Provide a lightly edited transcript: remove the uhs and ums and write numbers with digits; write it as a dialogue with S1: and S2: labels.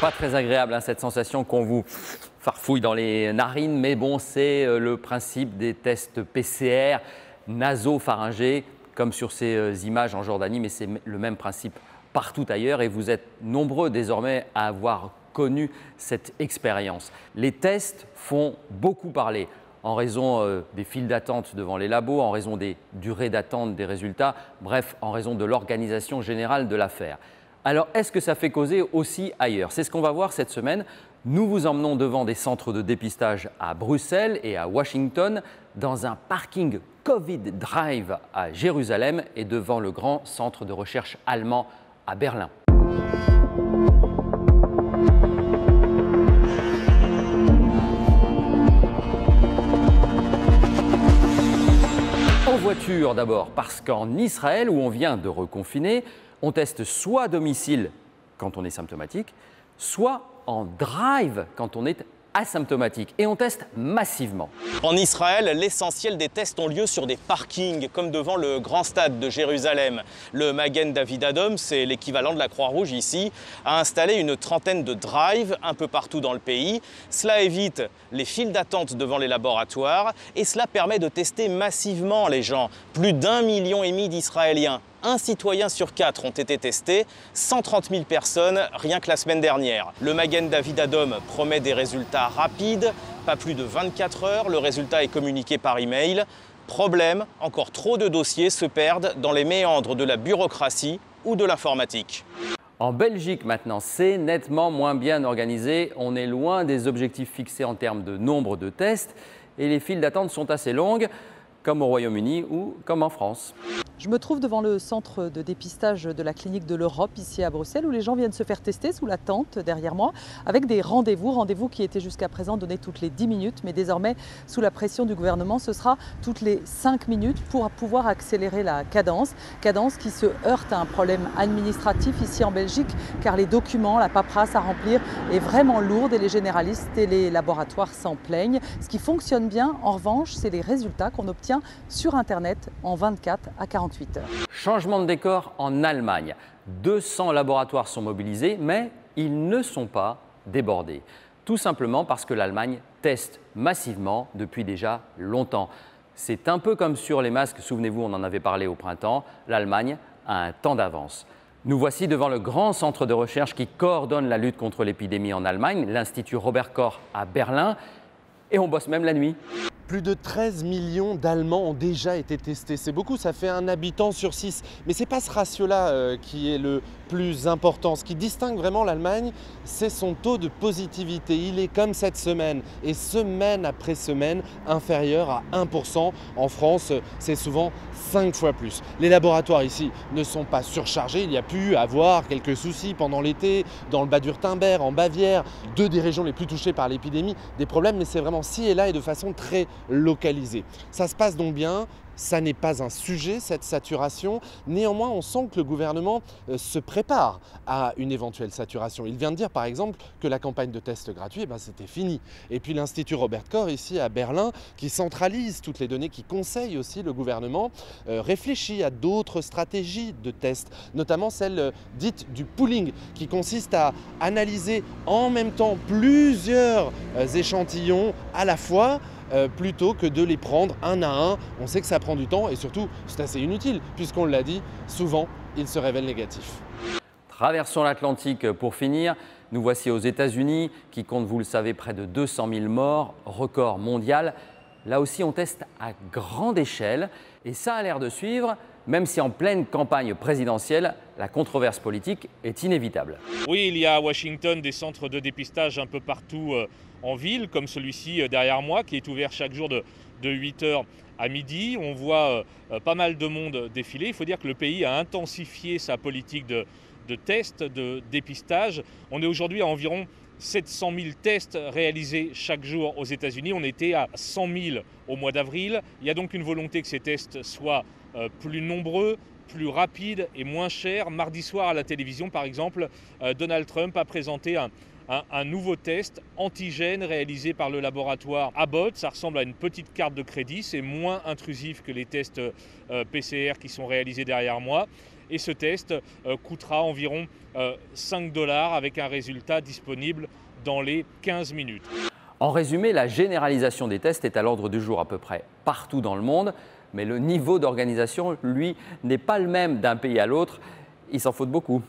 S1: Pas très agréable hein, cette sensation qu'on vous farfouille dans les narines, mais bon, c'est le principe des tests PCR nasopharyngés, comme sur ces images en Jordanie, mais c'est le même principe partout ailleurs et vous êtes nombreux désormais à avoir connu cette expérience. Les tests font beaucoup parler en raison des files d'attente devant les labos, en raison des durées d'attente des résultats, bref, en raison de l'organisation générale de l'affaire. Alors, est-ce que ça fait causer aussi ailleurs? C'est ce qu'on va voir cette semaine. Nous vous emmenons devant des centres de dépistage à Bruxelles et à Washington, dans un parking Covid Drive à Jérusalem et devant le grand centre de recherche allemand à Berlin. En voiture d'abord, parce qu'en Israël, où on vient de reconfiner, on teste soit à domicile quand on est symptomatique, soit en drive quand on est asymptomatique. Et on teste massivement.
S2: En Israël, l'essentiel des tests ont lieu sur des parkings, comme devant le grand stade de Jérusalem. Le Magen David Adom, c'est l'équivalent de la Croix-Rouge ici, a installé une trentaine de drives un peu partout dans le pays. Cela évite les files d'attente devant les laboratoires et cela permet de tester massivement les gens. Plus d'1,5 million d'Israéliens. Un citoyen sur 4 ont été testés, 130 000 personnes rien que la semaine dernière. Le Magen David Adom promet des résultats rapides, pas plus de 24 heures, le résultat est communiqué par email. Problème, encore trop de dossiers se perdent dans les méandres de la bureaucratie ou de l'informatique.
S1: En Belgique maintenant, c'est nettement moins bien organisé. On est loin des objectifs fixés en termes de nombre de tests et les files d'attente sont assez longues, comme au Royaume-Uni ou comme en France.
S3: Je me trouve devant le centre de dépistage de la clinique de l'Europe ici à Bruxelles où les gens viennent se faire tester sous la tente derrière moi avec des rendez-vous qui étaient jusqu'à présent donnés toutes les 10 minutes mais désormais sous la pression du gouvernement ce sera toutes les 5 minutes pour pouvoir accélérer la cadence qui se heurte à un problème administratif ici en Belgique car les documents, la paperasse à remplir est vraiment lourde et les généralistes et les laboratoires s'en plaignent. Ce qui fonctionne bien en revanche c'est les résultats qu'on obtient sur internet en 24 à 48 heures.
S1: Changement de décor en Allemagne. 200 laboratoires sont mobilisés, mais ils ne sont pas débordés. Tout simplement parce que l'Allemagne teste massivement depuis déjà longtemps. C'est un peu comme sur les masques, souvenez-vous, on en avait parlé au printemps, l'Allemagne a un temps d'avance. Nous voici devant le grand centre de recherche qui coordonne la lutte contre l'épidémie en Allemagne, l'Institut Robert Koch à Berlin, et on bosse même la nuit.
S4: Plus de 13 millions d'Allemands ont déjà été testés. C'est beaucoup, ça fait un habitant sur 6. Mais ce n'est pas ce ratio-là qui est le plus important. Ce qui distingue vraiment l'Allemagne, c'est son taux de positivité. Il est comme cette semaine, et semaine après semaine, inférieur à 1%. En France, c'est souvent 5 fois plus. Les laboratoires ici ne sont pas surchargés. Il y a pu avoir quelques soucis pendant l'été, dans le Bade-Wurtemberg, en Bavière, 2 des régions les plus touchées par l'épidémie, des problèmes, mais c'est vraiment ci et là et de façon très localisé. Ça se passe donc bien, ça n'est pas un sujet cette saturation. Néanmoins, on sent que le gouvernement se prépare à une éventuelle saturation. Il vient de dire par exemple que la campagne de tests gratuits, c'était fini. Et puis l'Institut Robert Koch ici à Berlin, qui centralise toutes les données, qui conseille aussi le gouvernement, réfléchit à d'autres stratégies de tests, notamment celle dite du pooling, qui consiste à analyser en même temps plusieurs échantillons à la fois, plutôt que de les prendre un à un. On sait que ça prend du temps et surtout c'est assez inutile puisqu'on l'a dit, souvent ils se révèlent négatifs.
S1: Traversons l'Atlantique pour finir. Nous voici aux États-Unis qui comptent, vous le savez, près de 200 000 morts, record mondial. Là aussi, on teste à grande échelle et ça a l'air de suivre, même si en pleine campagne présidentielle, la controverse politique est inévitable.
S5: Oui, il y a à Washington des centres de dépistage un peu partout en ville, comme celui-ci derrière moi, qui est ouvert chaque jour de 8h à midi. On voit pas mal de monde défiler. Il faut dire que le pays a intensifié sa politique de tests, de dépistage. On est aujourd'hui à environ 700 000 tests réalisés chaque jour aux États-Unis. On était à 100 000 au mois d'avril. Il y a donc une volonté que ces tests soient plus nombreux, plus rapides et moins chers. Mardi soir à la télévision, par exemple, Donald Trump a présenté un nouveau test antigène réalisé par le laboratoire Abbott. Ça ressemble à une petite carte de crédit, c'est moins intrusif que les tests PCR qui sont réalisés derrière moi. Et ce test coûtera environ 5 $ avec un résultat disponible dans les 15 minutes.
S1: En résumé, la généralisation des tests est à l'ordre du jour à peu près partout dans le monde, mais le niveau d'organisation, lui, n'est pas le même d'un pays à l'autre. Il s'en faut de beaucoup.